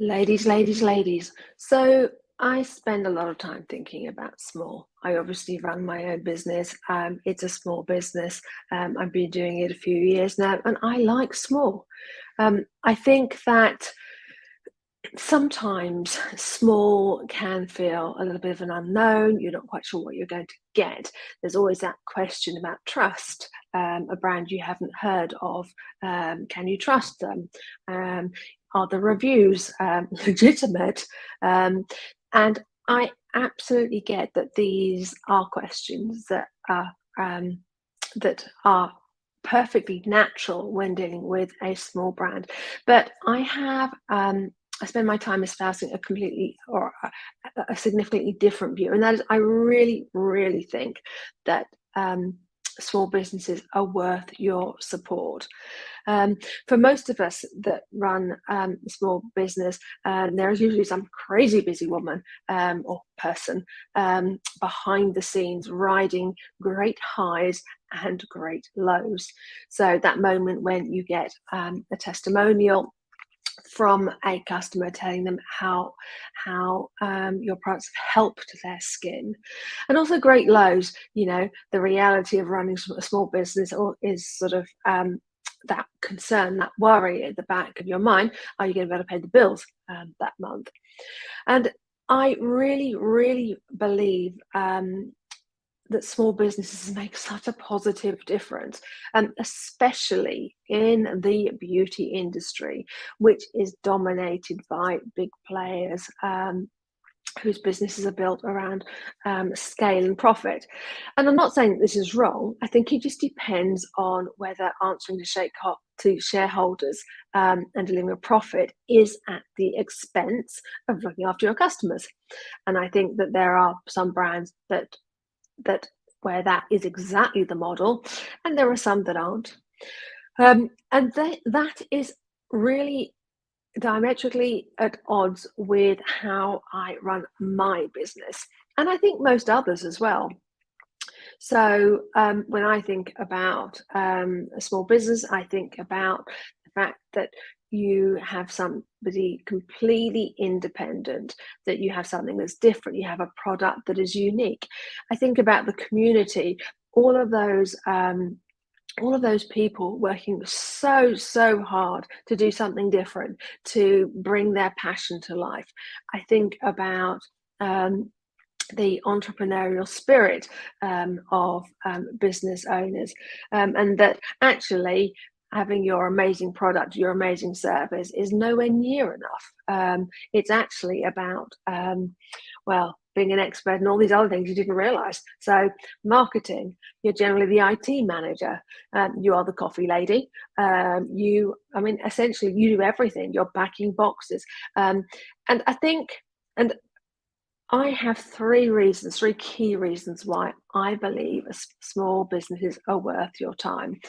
Ladies. So I spend a lot of time thinking about small. I obviously run my own business. It's a small business. I've been doing it a few years now, and I like small. I think that sometimes small can feel a little bit of an unknown. You're not quite sure what you're going to get. There's always that question about trust. A brand you haven't heard of, can you trust them? Are the reviews legitimate? And I absolutely get that these are questions um, that are perfectly natural when dealing with a small brand. But I spend my time espousing a completely or a significantly different view, and that is I really think that small businesses are worth your support. Um, for most of us that run a small business, there is usually some crazy busy woman or person behind the scenes riding great highs and great lows. So that moment when you get a testimonial from a customer telling them how your products have helped their skin, and also great lows. The reality of running a small business is sort of that concern, that worry at the back of your mind. Are you going to be able to pay the bills that month? And I really believe that small businesses make such a positive difference, especially in the beauty industry, which is dominated by big players whose businesses are built around scale and profit. And I'm not saying that this is wrong. I think it just depends on whether answering to shareholders and delivering a profit is at the expense of looking after your customers. And I think that there are some brands that where that is exactly the model, and there are some that aren't. That is really diametrically at odds with how I run my business, and I think most others as well. So when I think about a small business, I think about the fact that you have somebody completely independent, that you have something that's different, you have a product that is unique. I think about the community, all of those people working so hard to do something different, to bring their passion to life. I think about the entrepreneurial spirit of business owners, and that actually having your amazing product, your amazing service is nowhere near enough. It's actually about, being an expert in all these other things you didn't realize. So marketing, you're generally the IT manager, you are the coffee lady, essentially you do everything, you're packing boxes. And I think, and I have three key reasons why I believe small businesses are worth your time.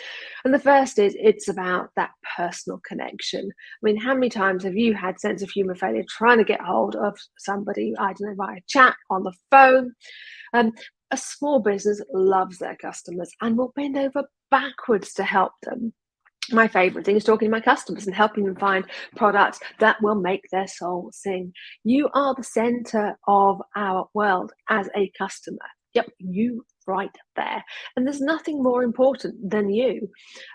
And the first is it's about that personal connection. I mean, how many times have you had sense of humour failure trying to get hold of somebody, I don't know, via chat, on the phone? A small business loves their customers and will bend over backwards to help them. My favorite thing is talking to my customers and helping them find products that will make their soul sing. You are the center of our world as a customer. Yep, you right there. And there's nothing more important than you.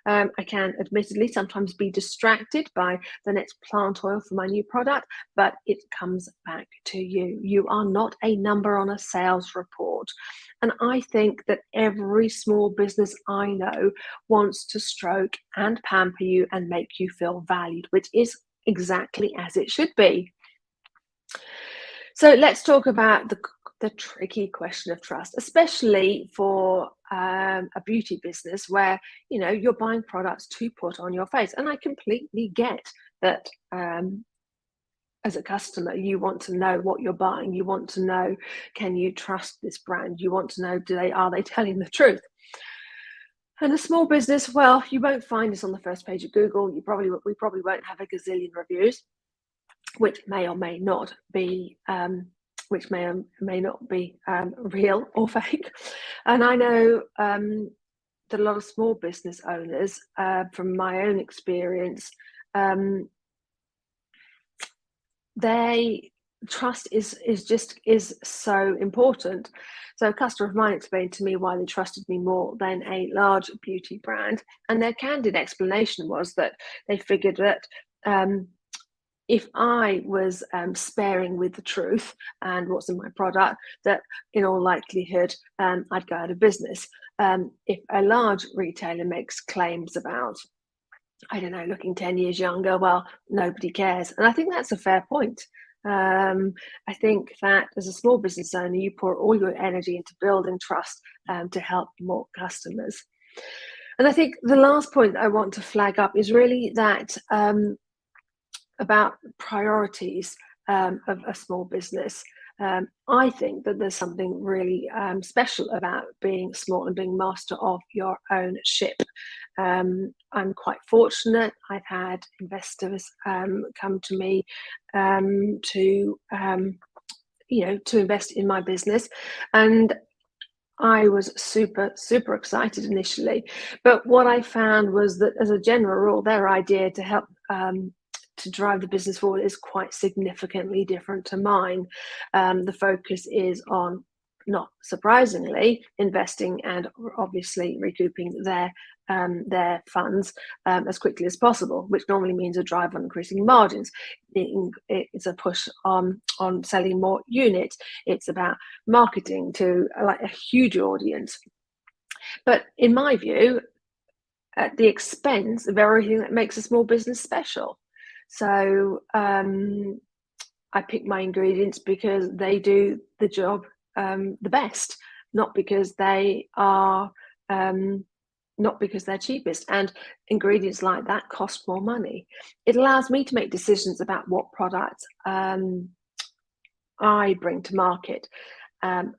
I can admittedly sometimes be distracted by the next plant oil for my new product, but it comes back to you. You are not a number on a sales report. And I think that every small business I know wants to stroke and pamper you and make you feel valued, which is exactly as it should be. So let's talk about the tricky question of trust, especially for a beauty business where you're buying products to put on your face. And I completely get that. As a customer, you want to know what you're buying. You want to know, can you trust this brand? You want to know, are they telling the truth? And a small business, well, you won't find us on the first page of Google. We probably won't have a gazillion reviews, which may or may not be real or fake. And I know that a lot of small business owners, from my own experience, trust is so important. So a customer of mine explained to me why they trusted me more than a large beauty brand, and their candid explanation was that they figured that if I was sparing with the truth and what's in my product, that in all likelihood I'd go out of business. If a large retailer makes claims about, I don't know, looking 10 years younger, well, nobody cares. And I think that's a fair point. I think that as a small business owner, you pour all your energy into building trust to help more customers. And I think the last point I want to flag up is really that about priorities of a small business. I think that there's something really special about being small and being master of your own ship. I'm quite fortunate. I've had investors come to me to invest in my business, and I was super excited initially. But what I found was that, as a general rule, their idea to help to drive the business forward is quite significantly different to mine. The focus is on, not surprisingly, investing and obviously recouping their funds as quickly as possible, which normally means a drive on increasing margins. It's a push on selling more units. It's about marketing to like a huge audience. But in my view, at the expense of everything that makes a small business special. So I pick my ingredients because they do the job the best, not because they are not because they're cheapest. And ingredients like that cost more money. It allows me to make decisions about what products I bring to market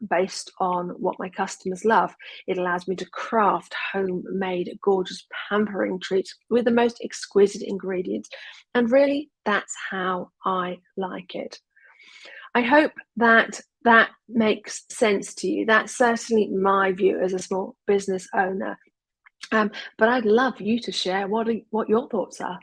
based on what my customers love. It allows me to craft homemade, gorgeous, pampering treats with the most exquisite ingredients. And really, that's how I like it. I hope that that makes sense to you. That's certainly my view as a small business owner. But I'd love you to share what your thoughts are.